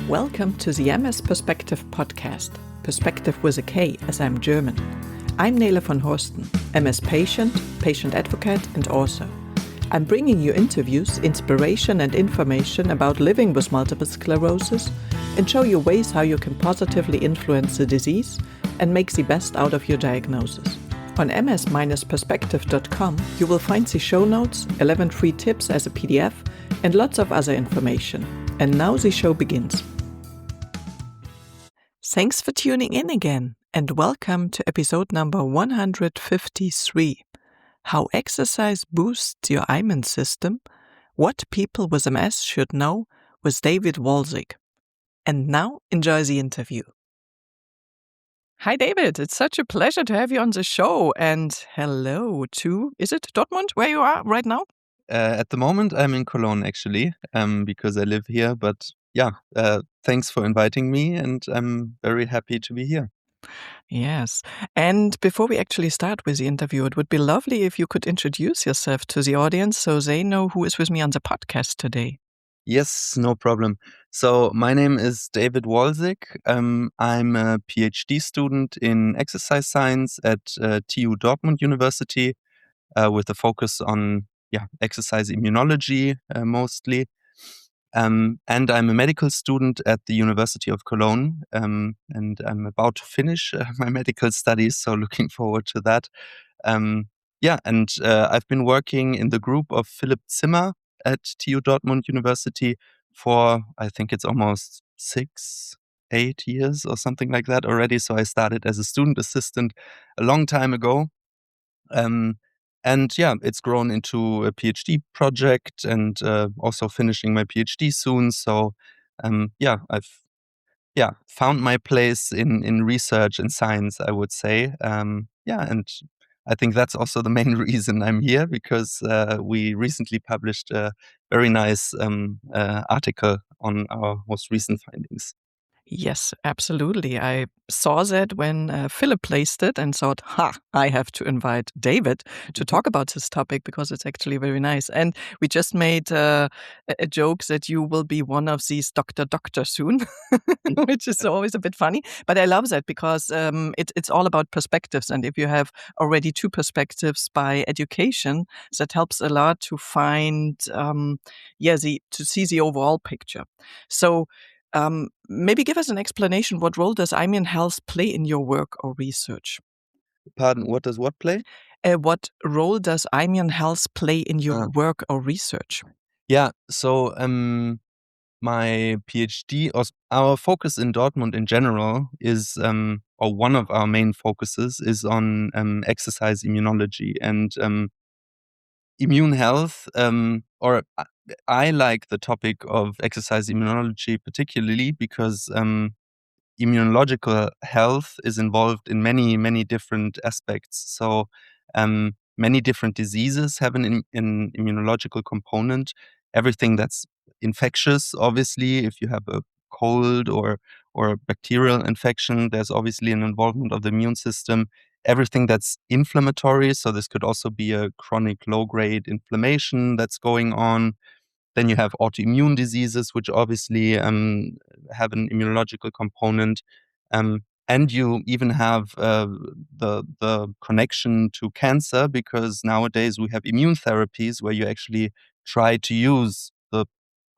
Welcome to the MS-Perspektive podcast, Perspective with a K as I'm German. I'm Nele von Horsten, MS patient, patient advocate and author. I'm bringing you interviews, inspiration and information about living with multiple sclerosis and show you ways how you can positively influence the disease and make the best out of your diagnosis. On ms-perspektive.com you will find the show notes, 11 free tips as a PDF and lots of other information. And now the show begins. Thanks for tuning in again and welcome to episode number 153. How exercise boosts your immune system, what people with MS should know with David Walzik. And now enjoy the interview. Hi David, it's such a pleasure to have you on the show and hello to, is it Dortmund where you are right now? At the moment, I'm in Cologne, actually, because I live here. But yeah, thanks for inviting me, and I'm very happy to be here. Yes. And before we actually start with the interview, it would be lovely if you could introduce yourself to the audience so they know who is with me on the podcast today. Yes, no problem. So my name is David Walzik. I'm a PhD student in exercise science at TU Dortmund University with a focus on exercise immunology mostly. And I'm a medical student at the University of Cologne, and I'm about to finish my medical studies, so looking forward to that. I've been working in the group of Philipp Zimmer at TU Dortmund University for, I think it's almost 8 years or something like that already. So I started as a student assistant a long time ago. It's grown into a PhD project and also finishing my PhD soon. So, I've found my place in research and science, I would say. And I think that's also the main reason I'm here because we recently published a very nice article on our most recent findings. Yes, absolutely. I saw that when Philip placed it and thought, I have to invite David to talk about this topic because it's actually very nice. And we just made a joke that you will be one of these doctor soon, which is always a bit funny. But I love that because it's all about perspectives. And if you have already two perspectives by education, that helps a lot to find, to see the overall picture. So, maybe give us an explanation. What role does immune health play in your work or research? Pardon, what does what play? What role does immune health play in your work or research? Yeah, so my PhD, or our focus in Dortmund in general is, or one of our main focuses is on exercise immunology and immune health, I like the topic of exercise immunology particularly because immunological health is involved in many, many different aspects. So many different diseases have an immunological component. Everything that's infectious, obviously, if you have a cold or a bacterial infection, there's obviously an involvement of the immune system. Everything that's inflammatory, so this could also be a chronic low-grade inflammation that's going on. Then you have autoimmune diseases, which obviously have an immunological component. And you even have the connection to cancer, because nowadays we have immune therapies where you actually try to use the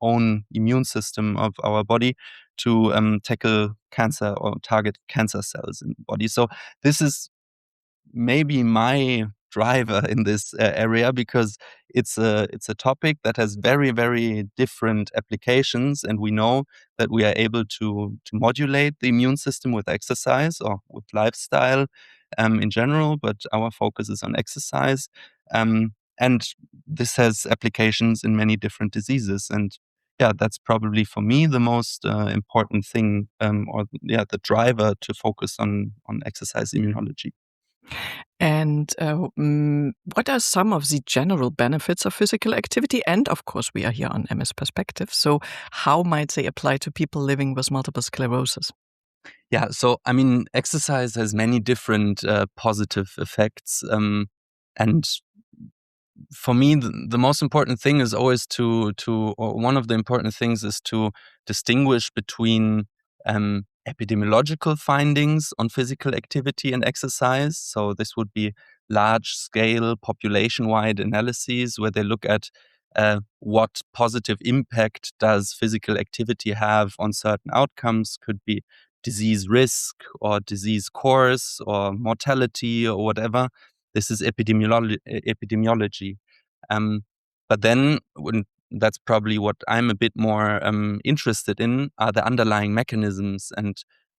own immune system of our body to tackle cancer or target cancer cells in the body. So this is maybe my driver in this area because it's a topic that has very, very different applications, and we know that we are able to modulate the immune system with exercise or with lifestyle in general, but our focus is on exercise. And this has applications in many different diseases. And that's probably for me the most important thing, the driver to focus on exercise immunology. And what are some of the general benefits of physical activity? And of course, we are here on MS Perspective. So how might they apply to people living with multiple sclerosis? Yeah, so I mean, exercise has many different positive effects. And for me, the most important thing is always or one of the important things is to distinguish between epidemiological findings on physical activity and exercise. So this would be large-scale, population-wide analyses where they look at what positive impact does physical activity have on certain outcomes. Could be disease risk or disease course or mortality or whatever. This is epidemiology. Um, but then that's probably what I'm a bit more interested in are the underlying mechanisms and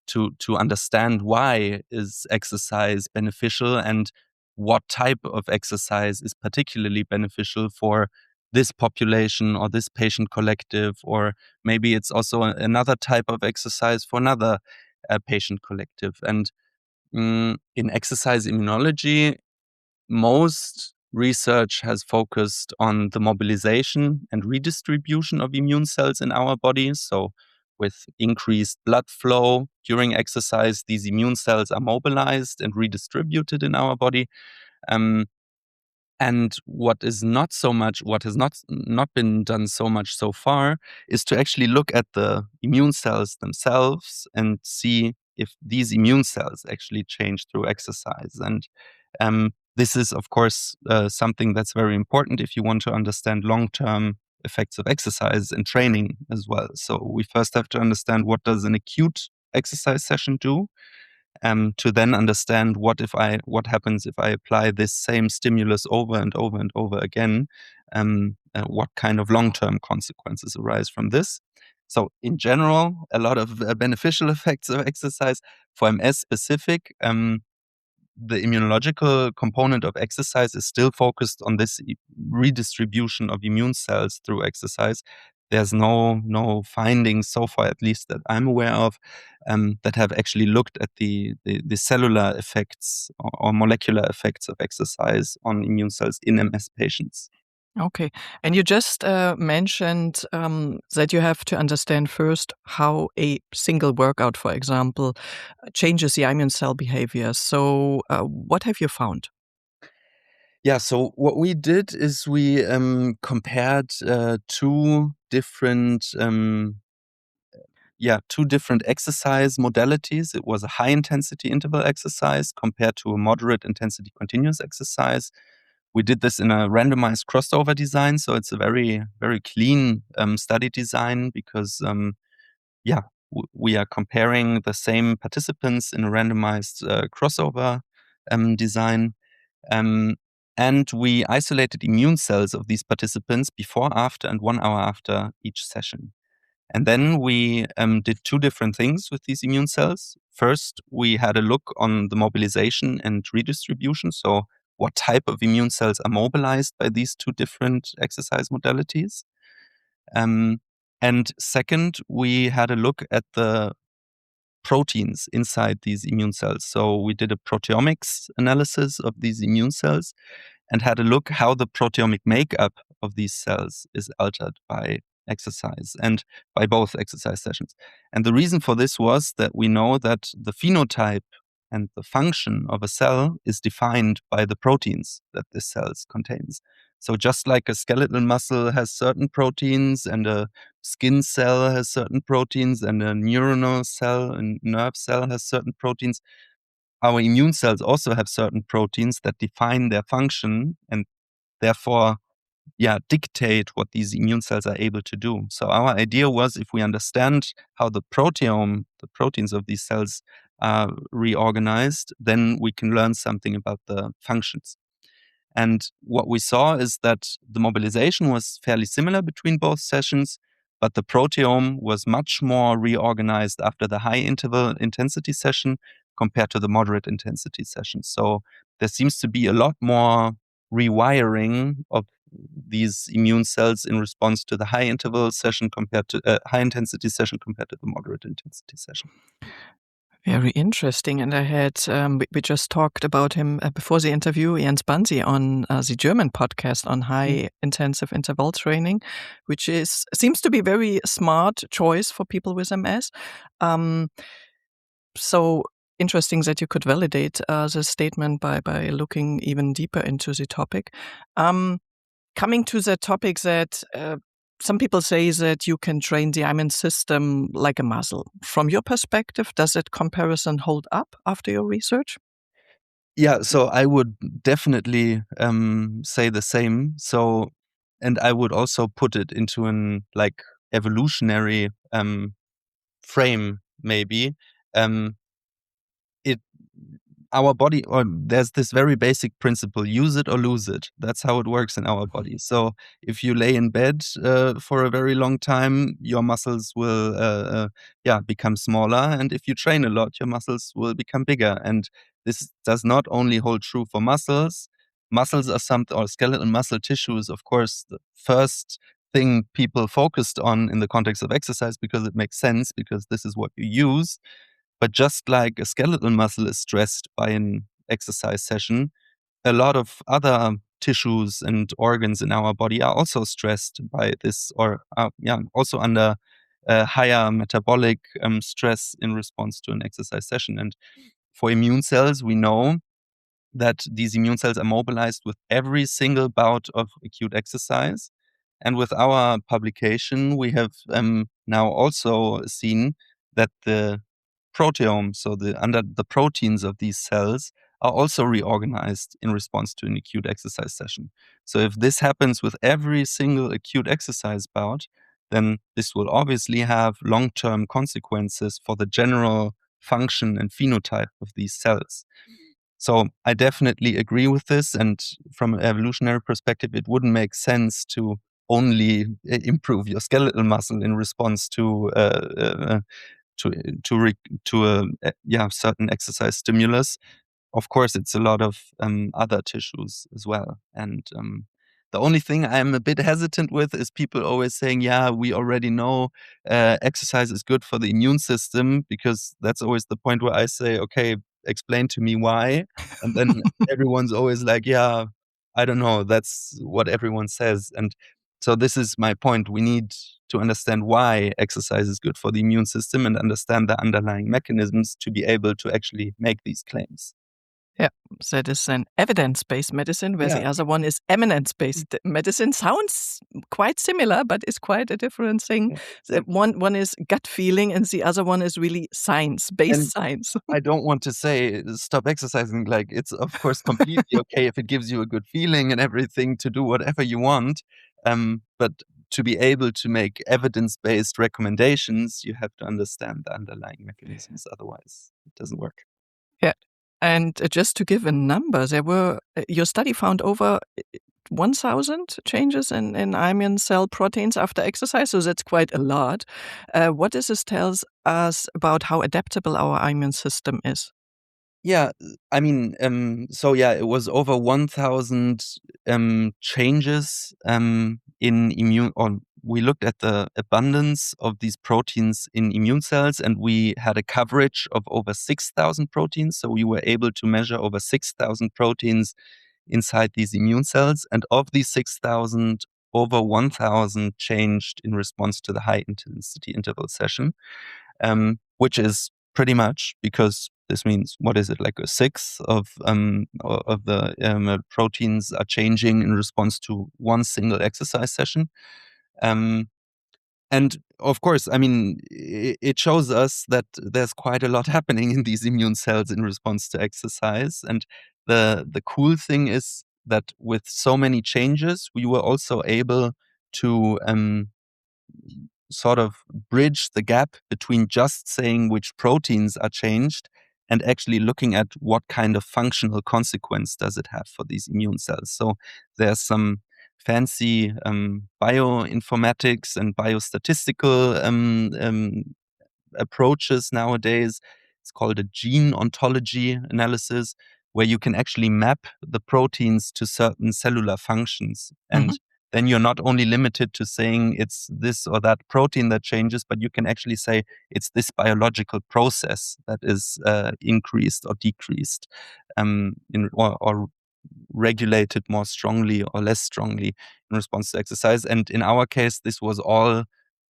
to understand why is exercise beneficial and what type of exercise is particularly beneficial for this population or this patient collective, or maybe it's also another type of exercise for another patient collective. And in exercise immunology, most research has focused on the mobilization and redistribution of immune cells in our bodies. So, with increased blood flow during exercise, these immune cells are mobilized and redistributed in our body. Um, and what has not been done so much so far is to actually look at the immune cells themselves and see if these immune cells actually change through exercise. And this is, of course, something that's very important if you want to understand long-term effects of exercise and training as well. So we first have to understand what does an acute exercise session do, to then understand what happens if I apply this same stimulus over and over and over again. What kind of long-term consequences arise from this? So, in general, a lot of beneficial effects of exercise. For MS specific, the immunological component of exercise is still focused on this redistribution of immune cells through exercise. There's no findings so far, at least that I'm aware of, that have actually looked at the cellular effects or molecular effects of exercise on immune cells in MS patients. Okay. And you just mentioned that you have to understand first how a single workout, for example, changes the immune cell behavior. So, what have you found? Yeah, so what we did is we compared two different exercise modalities. It was a high intensity interval exercise compared to a moderate intensity continuous exercise. We did this in a randomized crossover design, so it's a very, very clean study design because, we are comparing the same participants in a randomized crossover design. Um, and we isolated immune cells of these participants before, after, and 1 hour after each session. And then we did two different things with these immune cells. First, we had a look on the mobilization and redistribution. So, what type of immune cells are mobilized by these two different exercise modalities? And second, we had a look at the proteins inside these immune cells. So, we did a proteomics analysis of these immune cells and had a look how the proteomic makeup of these cells is altered by exercise and by both exercise sessions. And the reason for this was that we know that the phenotype and the function of a cell is defined by the proteins that this cell contains. So just like a skeletal muscle has certain proteins and a skin cell has certain proteins and a neuronal cell and nerve cell has certain proteins, our immune cells also have certain proteins that define their function and therefore dictate what these immune cells are able to do. So our idea was, if we understand how the proteome, the proteins of these cells are reorganized, then we can learn something about the functions. And what we saw is that the mobilization was fairly similar between both sessions, but the proteome was much more reorganized after the high interval intensity session compared to the moderate intensity session. So there seems to be a lot more rewiring of these immune cells in response to the high interval session compared to high intensity session compared to the moderate intensity session. Very interesting. And I had, we just talked about him before the interview, Jens Bansi, on the German podcast on high intensive interval training, which seems to be a very smart choice for people with MS. So interesting that you could validate the statement by looking even deeper into the topic. coming to the topic that some people say that you can train the immune system like a muscle. From your perspective, does that comparison hold up after your research? Yeah, so I would definitely say the same. So, and I would also put it into an like evolutionary frame, maybe. Um, it our body, or there's this very basic principle: use it or lose it. That's how it works in our body. So if you lay in bed for a very long time, your muscles will become smaller, and if you train a lot, your muscles will become bigger. And this does not only hold true for muscles. Muscles are or skeletal muscle tissue is, of course, the first thing people focused on in the context of exercise, because it makes sense, because this is what you use. But just like a skeletal muscle is stressed by an exercise session, a lot of other tissues and organs in our body are also stressed by this, or also under higher metabolic stress in response to an exercise session. And for immune cells, we know that these immune cells are mobilized with every single bout of acute exercise. And with our publication, we have now also seen that the proteome, so the proteins of these cells, are also reorganized in response to an acute exercise session. So if this happens with every single acute exercise bout, then this will obviously have long-term consequences for the general function and phenotype of these cells. So I definitely agree with this. And from an evolutionary perspective, it wouldn't make sense to only improve your skeletal muscle in response to a certain exercise stimulus. Of course, it's a lot of other tissues as well. And the only thing I'm a bit hesitant with is people always saying, yeah, we already know exercise is good for the immune system, because that's always the point where I say, okay, explain to me why. And then everyone's always like, yeah, I don't know. That's what everyone says. And so this is my point. We need to understand why exercise is good for the immune system and understand the underlying mechanisms to be able to actually make these claims. Yeah, that is an evidence-based medicine, where the Yeah. other one is eminence-based medicine. Sounds quite similar, but it's quite a different thing. Yeah, One is gut feeling, and the other one is really science-based and science. I don't want to say stop exercising. Like, it's of course completely okay if it gives you a good feeling and everything to do whatever you want. But to be able to make evidence-based recommendations, you have to understand the underlying mechanisms. Otherwise, it doesn't work. Yeah. And just to give a number, there were your study found over 1,000 changes in immune cell proteins after exercise, so that's quite a lot. What does this tells us about how adaptable our immune system is? Yeah, I mean, so yeah, it was over 1,000 changes in immune. Or we looked at the abundance of these proteins in immune cells, and we had a coverage of over 6,000 proteins. So we were able to measure over 6,000 proteins inside these immune cells, and of these 6,000, over 1,000 changed in response to the high intensity interval session, which is pretty much, because this means, what is it, like a sixth of the proteins are changing in response to one single exercise session. Um, and of course, I mean, it shows us that there's quite a lot happening in these immune cells in response to exercise. And the cool thing is that with so many changes, we were also able to sort of bridge the gap between just saying which proteins are changed and actually looking at what kind of functional consequence does it have for these immune cells. So there's some fancy bioinformatics and biostatistical approaches nowadays. It's called a gene ontology analysis, where you can actually map the proteins to certain cellular functions. Mhm. And then you're not only limited to saying it's this or that protein that changes, but you can actually say it's this biological process that is increased or decreased, or regulated more strongly or less strongly in response to exercise. And in our case, this was all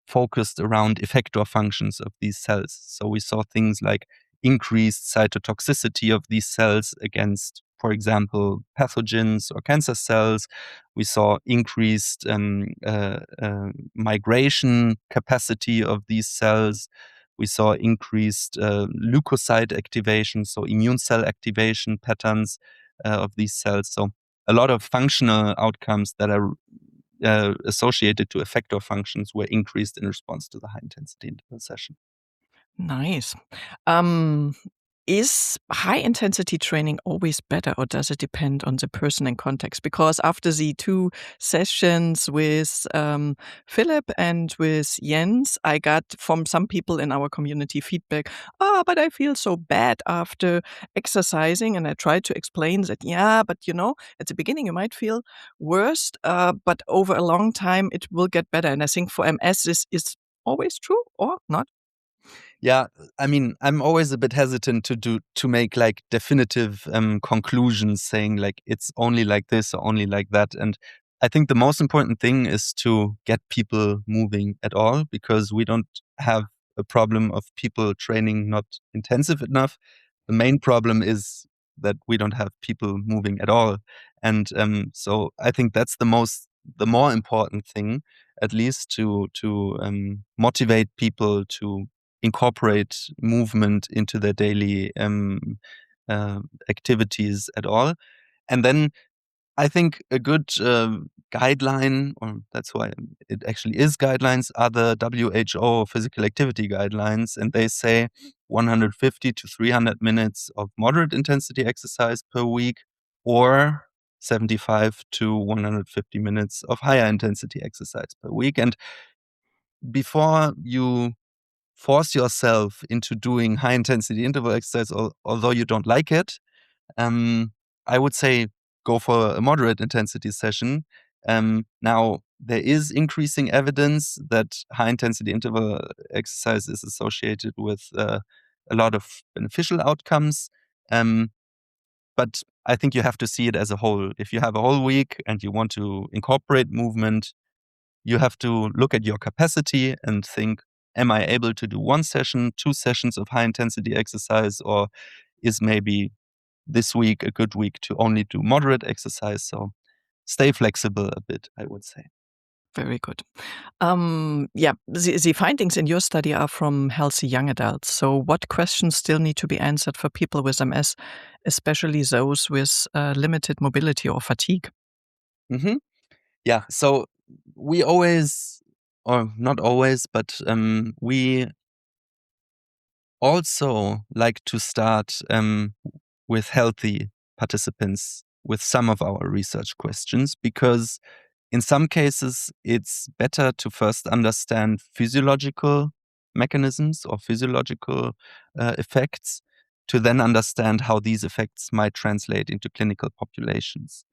focused around effector functions of these cells. So we saw things like increased cytotoxicity of these cells against for example, pathogens or cancer cells. We saw increased migration capacity of these cells. We saw increased leukocyte activation, so immune cell activation patterns of these cells. So a lot of functional outcomes that are associated to effector functions were increased in response to the high-intensity interval session. Nice. Is high-intensity training always better, or does it depend on the person and context? Because after the 2 sessions with Philip and with Jens, I got from some people in our community feedback, but I feel so bad after exercising." And I tried to explain that, yeah, but at the beginning you might feel worse, but over a long time it will get better. And I think for MS this is always true or not? Yeah, I mean, I'm always a bit hesitant to make like definitive conclusions saying like it's only like this or only like that. And I think the most important thing is to get people moving at all, because we don't have a problem of people training not intensive enough. The main problem is that we don't have people moving at all. And so I think that's the more important thing, at least to motivate people to incorporate movement into their daily activities at all. And then I think a good guideline, or that's why it actually is guidelines, are the WHO physical activity guidelines. And they say 150 to 300 minutes of moderate intensity exercise per week, or 75 to 150 minutes of higher intensity exercise per week. And before you force yourself into doing high intensity interval exercise, although you don't like it, I would say go for a moderate intensity session. Now, there is increasing evidence that high intensity interval exercise is associated with a lot of beneficial outcomes. But I think you have to see it as a whole. If you have a whole week and you want to incorporate movement, you have to look at your capacity and think, am I able to do 1 session, 2 sessions of high intensity exercise, or is maybe this week a good week to only do moderate exercise? So stay flexible a bit, I would say. Very good. Yeah, the findings in your study are from healthy young adults. So what questions still need to be answered for people with MS, especially those with limited mobility or fatigue? hmm Yeah, so we always, or not always, but we also like to start with healthy participants with some of our research questions, because in some cases it's better to first understand physiological mechanisms or physiological effects, to then understand how these effects might translate into clinical populations.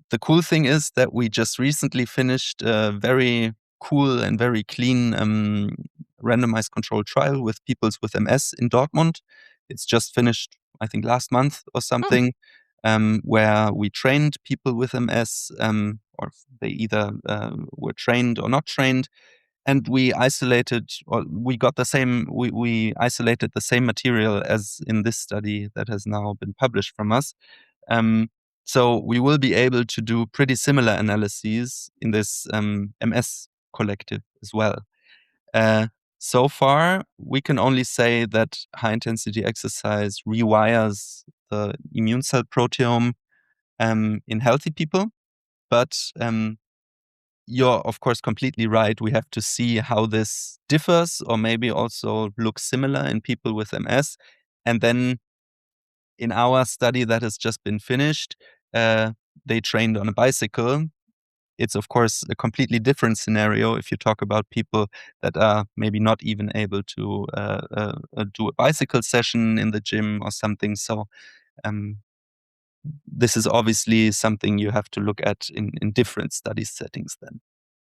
The cool thing is that we just recently finished a very cool and very clean randomized controlled trial with people with MS in Dortmund. It's just finished, I think, last month or Hmm. something, where we trained people with MS, or they either were trained or not trained. And we isolated, or we got the same, we isolated the same material as in this study that has now been published from us. Um, so we will be able to do pretty similar analyses in this MS collective as well. Uh, so far, we can only say that high intensity exercise rewires the immune cell proteome in healthy people. But you're, of course, completely right. We have to see how this differs, or maybe also looks similar in people with MS. And then in our study that has just been finished, they trained on a bicycle. It's, of course, a completely different scenario if you talk about people that are maybe not even able to do a bicycle session in the gym or something. So um, this is obviously something you have to look at in different study settings then.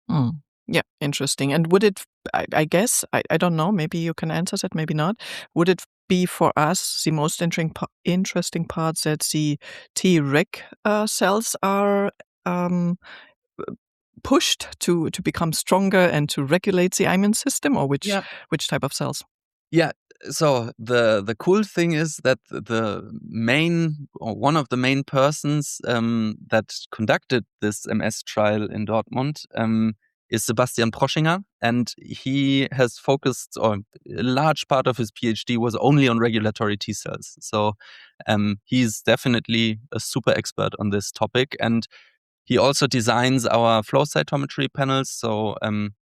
Hmm. Yeah, interesting. And would it, I guess, I don't know, maybe you can answer that, maybe not. Would it be for us the most interesting part that the T-reg cells are um, pushed to become stronger and to regulate the immune system, or which Yeah. which type of cells? Yeah, So the cool thing is that the main, or one of the main persons that conducted this MS trial in Dortmund is Sebastian Proschinger, and he has focused, or a large part of his PhD was only on regulatory T cells. So he's definitely a super expert on this topic, and he also designs our flow cytometry panels, so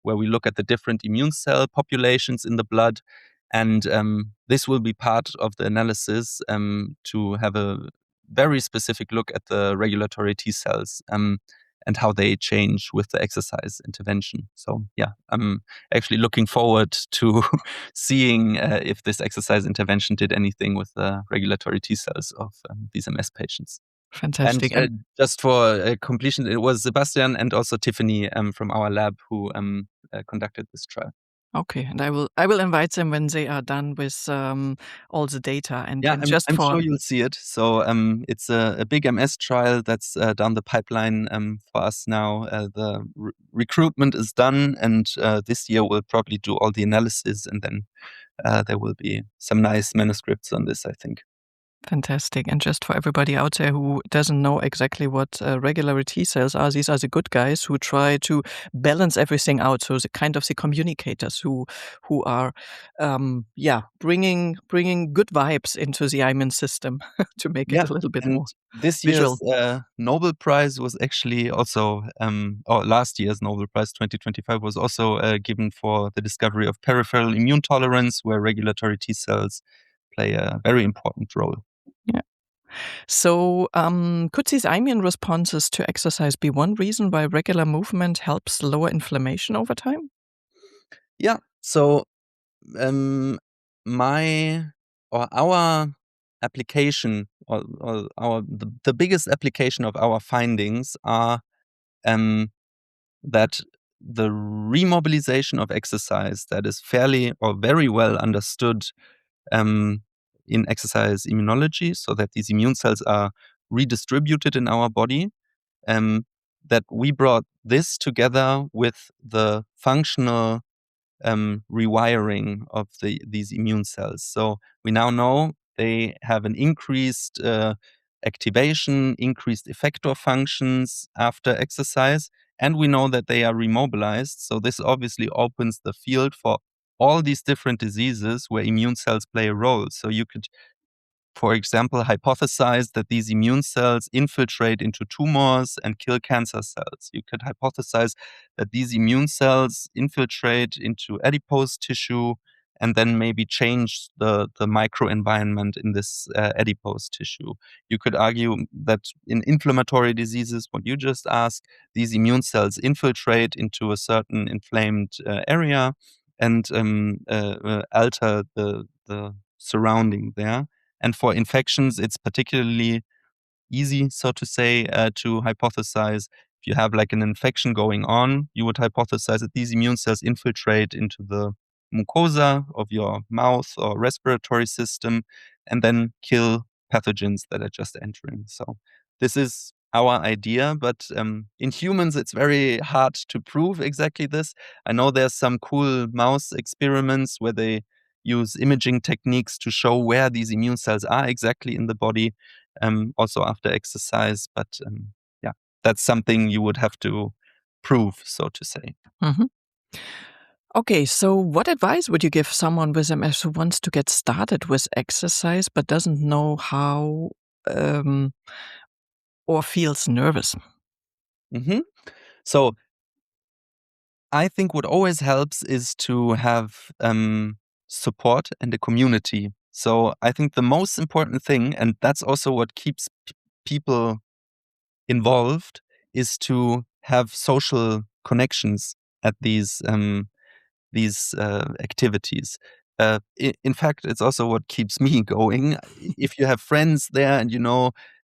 where we look at the different immune cell populations in the blood. And this will be part of the analysis to have a very specific look at the regulatory T cells and how they change with the exercise intervention. So yeah, I'm actually looking forward to seeing if this exercise intervention did anything with the regulatory T cells of these MS patients. And Fantastic. And just for completion, it was Sebastian and also Tiffany from our lab who conducted this trial. okay, and I will invite them when they are done with all the data. And Yeah, and just I'm for sure you'll see it. So it's a big MS trial that's down the pipeline for us now. The recruitment is done, and this year we'll probably do all the analysis, and then there will be some nice manuscripts on this, I think. Fantastic. And just for everybody out there who doesn't know exactly what regular T cells are, these are the good guys who try to balance everything out. So the kind of the communicators who are, bringing good vibes into the immune system to make it Yeah, a little bit and more this year's visual. Nobel Prize was actually also, or last year's Nobel Prize 2025 was also given for the discovery of peripheral immune tolerance, where regulatory T cells play a very important role. Yeah. So, could these immune responses to exercise be one reason why regular movement helps lower inflammation over time? Yeah, so um, my or our application, or our the biggest application of our findings are um, that the remobilization of exercise that is fairly or very well understood um, in exercise immunology, so that these immune cells are redistributed in our body, um, that we brought this together with the functional rewiring of these immune cells. So we now know they have an increased activation, increased effector functions after exercise, and we know that they are remobilized. So this obviously opens the field for all these different diseases where immune cells play a role. So you could, for example, hypothesize that these immune cells infiltrate into tumors and kill cancer cells. You could hypothesize that these immune cells infiltrate into adipose tissue and then maybe change the microenvironment in this adipose tissue. You could argue that in inflammatory diseases, what you just asked, these immune cells infiltrate into a certain inflamed area and alter the surrounding there. And for infections, it's particularly easy, so to say, to hypothesize. If you have like an infection going on, you would hypothesize that these immune cells infiltrate into the mucosa of your mouth or respiratory system and then kill pathogens that are just entering. So this is our idea, but in humans, it's very hard to prove exactly this. I know there's some cool mouse experiments where they use imaging techniques to show where these immune cells are exactly in the body, also after exercise. But yeah, that's something you would have to prove, so to say. Mhm. Okay, so what advice would you give someone with MS who wants to get started with exercise but doesn't know how um, or feels nervous? hmm So I think what always helps is to have support and a community. So I think the most important thing, and that's also what keeps people involved, is to have social connections at these activities. In fact, it's also what keeps me going. If you have friends there and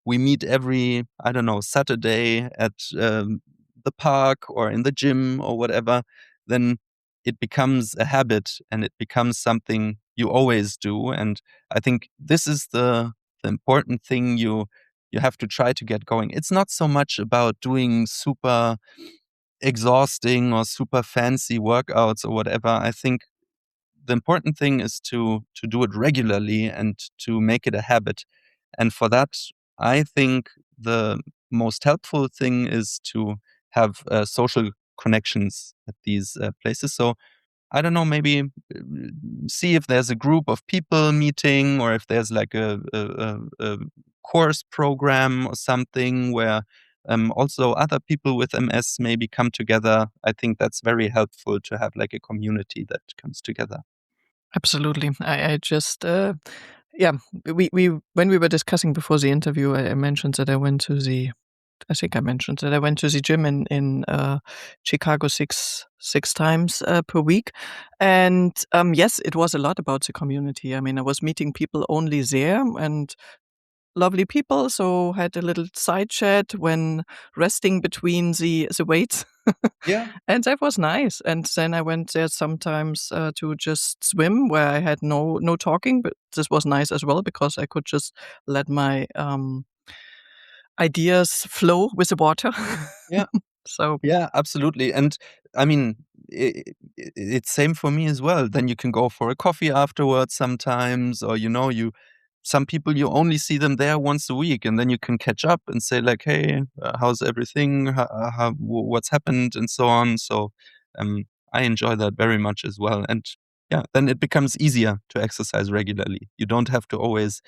we meet every, I don't know, Saturday at the park or in the gym or whatever, then it becomes a habit and it becomes something you always do. And I think this is the important thing you have to try to get going. It's not so much about doing super exhausting or super fancy workouts or whatever. I think the important thing is to do it regularly and to make it a habit. And for that, I think the most helpful thing is to have social connections at these places. So I don't know, maybe see if there's a group of people meeting, or if there's like a course program or something where also other people with MS maybe come together. I think that's very helpful to have like a community that comes together. Absolutely. I just, yeah, we when we were discussing before the interview, I mentioned that I think I mentioned that I went to the gym in Chicago six times per week, and yes, it was a lot about the community. I mean, I was meeting people only there, and lovely people. So had a little side chat when resting between the weights. Yeah. And that was nice. And then I went there sometimes to just swim, where I had no talking, but this was nice as well because I could just let my ideas flow with the water. Yeah. So Yeah, absolutely. And I mean, it's same for me as well. Then you can go for a coffee afterwards sometimes, or some people you only see them there once a week, and then you can catch up and say like, "Hey, how's everything? What's happened?" and so on. So, um, I enjoy that very much as well. And yeah, then it becomes easier to exercise regularly. You don't have to always,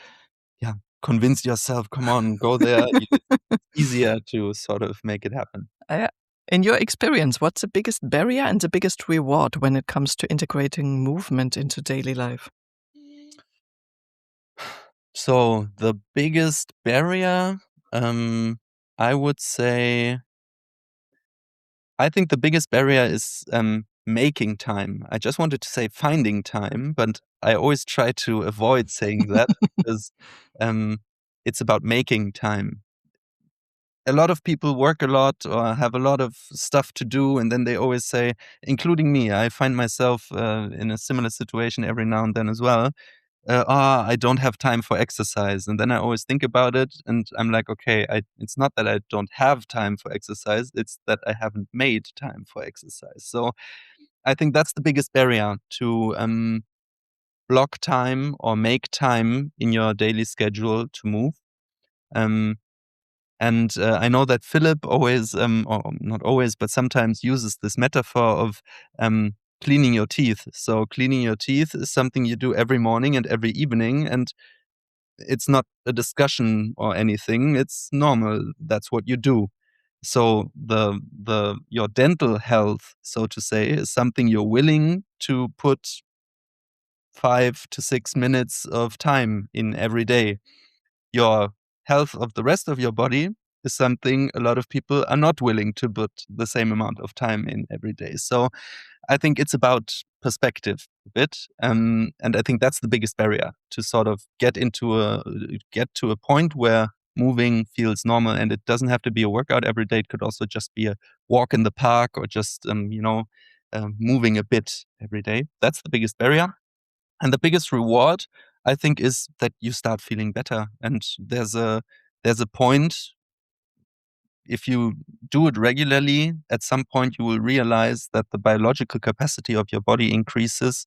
yeah, convince yourself, "Come on, go there." It's easier to sort of make it happen. uh, in your experience, what's the biggest barrier and the biggest reward when it comes to integrating movement into daily life? So the biggest barrier, um, I would say, I think the biggest barrier is making time. I just wanted to say finding time, but I always try to avoid saying that because um, it's about making time. A lot of people work a lot or have a lot of stuff to do, and then they always say, including me, I find myself in a similar situation every now and then as well. I don't have time for exercise. And then I always think about it and I'm like, okay, it's not that I don't have time for exercise, it's that I haven't made time for exercise. So I think that's the biggest barrier to block time or make time in your daily schedule to move. Um, and I know that Philip always, or not always, but sometimes uses this metaphor of cleaning your teeth. So cleaning your teeth is something you do every morning and every evening, and it's not a discussion or anything. It's normal. That's what you do. So the your dental health, so to say, is something you're willing to put 5 to 6 minutes of time in every day. Your health of the rest of your body is something a lot of people are not willing to put the same amount of time in every day. So I think it's about perspective a bit, and I think that's the biggest barrier to sort of get to a point where moving feels normal, and it doesn't have to be a workout every day. It could also just be a walk in the park or just moving a bit every day. That's the biggest barrier, and the biggest reward I think is that you start feeling better. And there's a point, if you do it regularly, at some point you will realize that the biological capacity of your body increases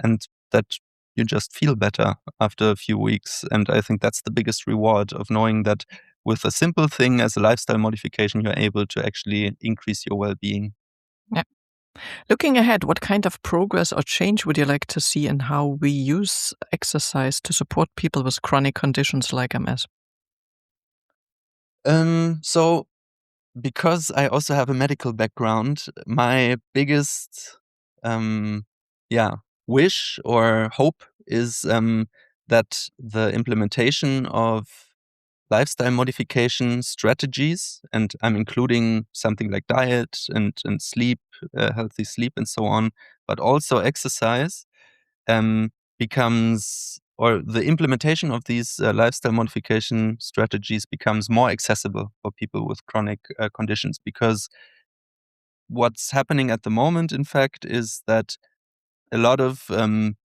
and that you just feel better after a few weeks. And I think that's the biggest reward of knowing that with a simple thing as a lifestyle modification, you're able to actually increase your well-being. Yeah. Looking ahead, what kind of progress or change would you like to see in how we use exercise to support people with chronic conditions like MS? So because I also have a medical background, my biggest, um, yeah, wish or hope is that the implementation of lifestyle modification strategies, and I'm including something like diet and sleep, healthy sleep, and so on, but also exercise, um, becomes, or the implementation of these lifestyle modification strategies becomes more accessible for people with chronic conditions. Because what's happening at the moment, in fact, is that a lot of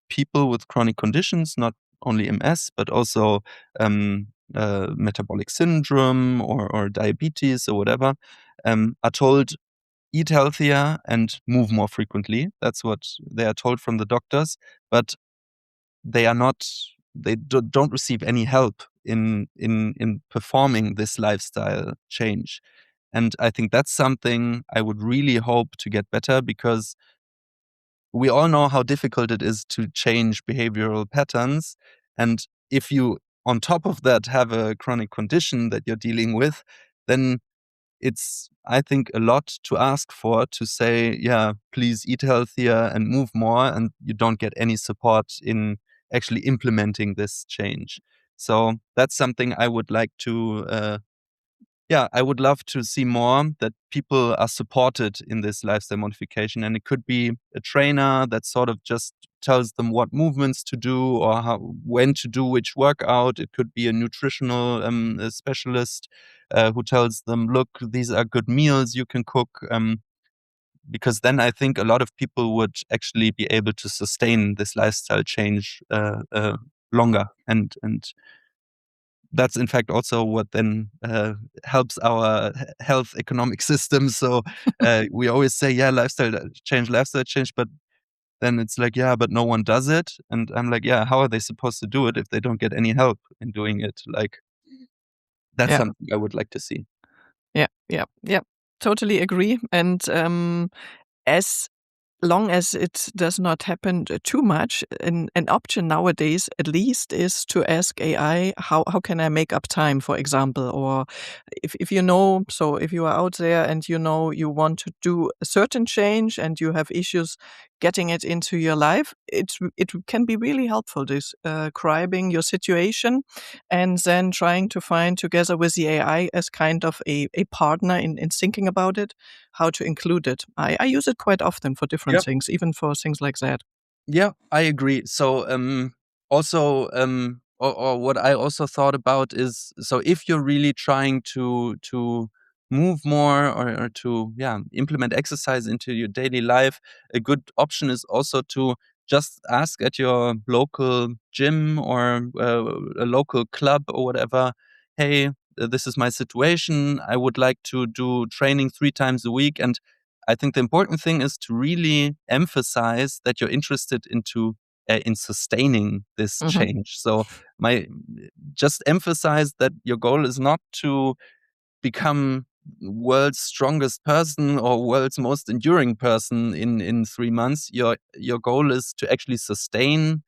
people with chronic conditions, not only MS, but also metabolic syndrome or diabetes or whatever, are told eat healthier and move more frequently. That's what they are told from the doctors, but they are not. They don't receive any help in performing this lifestyle change. And I think that's something I would really hope to get better, because we all know how difficult it is to change behavioral patterns. And if you, on top of that, have a chronic condition that you're dealing with, then it's, I think, a lot to ask for to say, yeah, please eat healthier and move more, and you don't get any support in actually implementing this change. So that's something I would like to I would love to see more, that people are supported in this lifestyle modification. And it could be a trainer that sort of just tells them what movements to do or when to do which workout. It could be a nutritional a specialist who tells them, look, these are good meals you can cook. Because then I think a lot of people would actually be able to sustain this lifestyle change longer. And that's in fact also what then helps our health economic system. So we always say, yeah, lifestyle change, but then it's like, yeah, but no one does it. And I'm like, yeah, how are they supposed to do it if they don't get any help in doing it? Like, that's Yeah. something I would like to see. Yeah. Totally agree. And as long as it does not happen too much, an option nowadays at least is to ask AI, how can I make up time, for example? Or if you know, so if you are out there and you know you want to do a certain change and you have issues getting it into your life, it can be really helpful, describing your situation and then trying to find together with the AI as kind of a partner in thinking about it, how to include it. I use it quite often for different things, even for things like that. Yeah, I agree. So also or what I also thought about is, so if you're really trying to move more, or to implement exercise into your daily life, a good option is also to just ask at your local gym or a local club or whatever, hey, this is my situation. I would like to do training 3 times a week. And I think the important thing is to really emphasize that you're interested in sustaining this Mhm. change. So my just emphasize that your goal is not to become world's strongest person or world's most enduring person in 3 months. Your goal is to actually sustain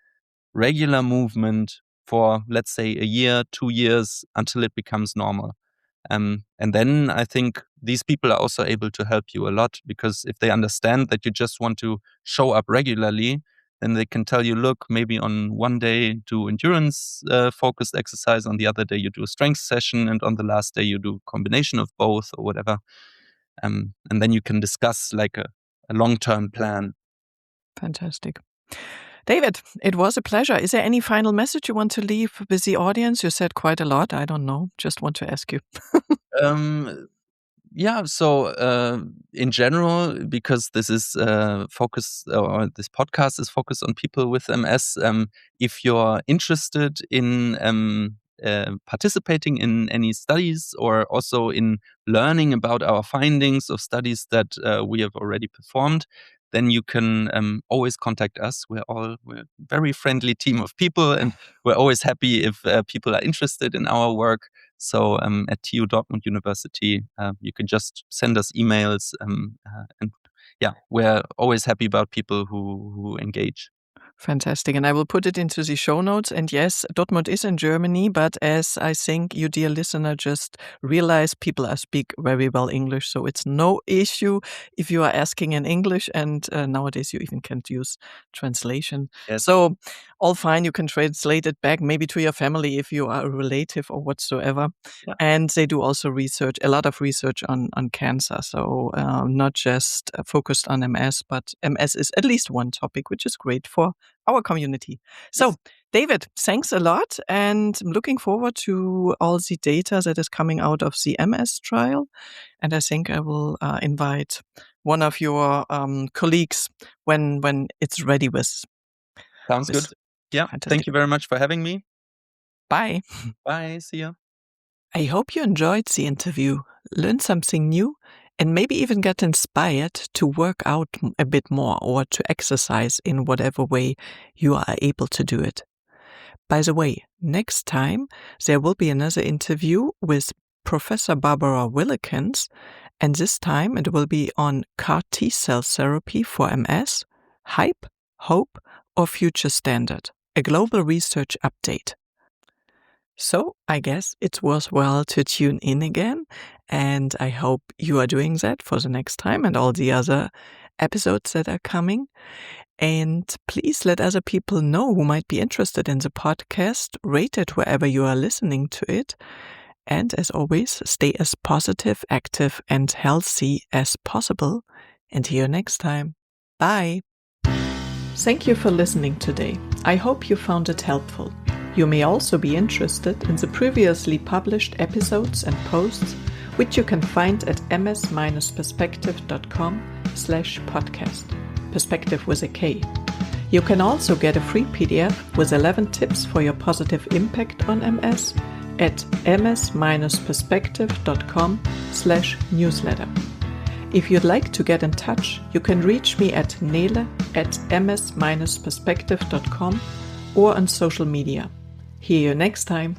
regular movement for, let's say, a year, 2 years, until it becomes normal. And then I think these people are also able to help you a lot, because if they understand that you just want to show up regularly, then they can tell you, look, maybe on one day do endurance focused exercise, on the other day you do a strength session, and on the last day you do a combination of both or whatever. And then you can discuss like a long-term plan. Fantastic. David, it was a pleasure. Is there any final message you want to leave with the audience? You said quite a lot. I don't know. Just want to ask you. Um, so in general, because this is focused, or this podcast is focused on people with MS, if you're interested in participating in any studies, or also in learning about our findings of studies that we have already performed, then you can always contact us. We're a very friendly team of people, and we're always happy if people are interested in our work. So at TU Dortmund University, you can just send us emails, and we're always happy about people who engage. Fantastic. And I will put it into the show notes. And yes, Dortmund is in Germany, but as I think you, dear listener, just realize, people speak very well English. So it's no issue if you are asking in English. And nowadays you even can't use translation. Yes. So all fine. You can translate it back maybe to your family if you are a relative or whatsoever. Yeah. And they do also research, a lot of research on cancer. So not just focused on MS, but MS is at least one topic, which is great for our community. So, David, thanks a lot. And I'm looking forward to all the data that is coming out of the MS trial. And I think I will invite one of your colleagues when it's ready with. Sounds good. Yeah. Fantastic. Thank you very much for having me. Bye. Bye. See ya. I hope you enjoyed the interview, learned something new, and maybe even get inspired to work out a bit more or to exercise in whatever way you are able to do it. By the way, next time there will be another interview with Professor Barbara Willikins, and this time it will be on CAR T-cell therapy for MS, HIIT, HOPE, or Future Standard, a global research update. So I guess it's worthwhile to tune in again, and I hope you are doing that for the next time and all the other episodes that are coming. And please let other people know who might be interested in the podcast, rate it wherever you are listening to it. And as always, stay as positive, active, and healthy as possible. And see you next time. Bye. Thank you for listening today. I hope you found it helpful. You may also be interested in the previously published episodes and posts, which you can find at ms-perspektive.com/podcast. Perspective with a K. You can also get a free PDF with 11 tips for your positive impact on MS at ms-perspektive.com/newsletter. If you'd like to get in touch, you can reach me at nele@ms-perspektive.com or on social media. See you next time.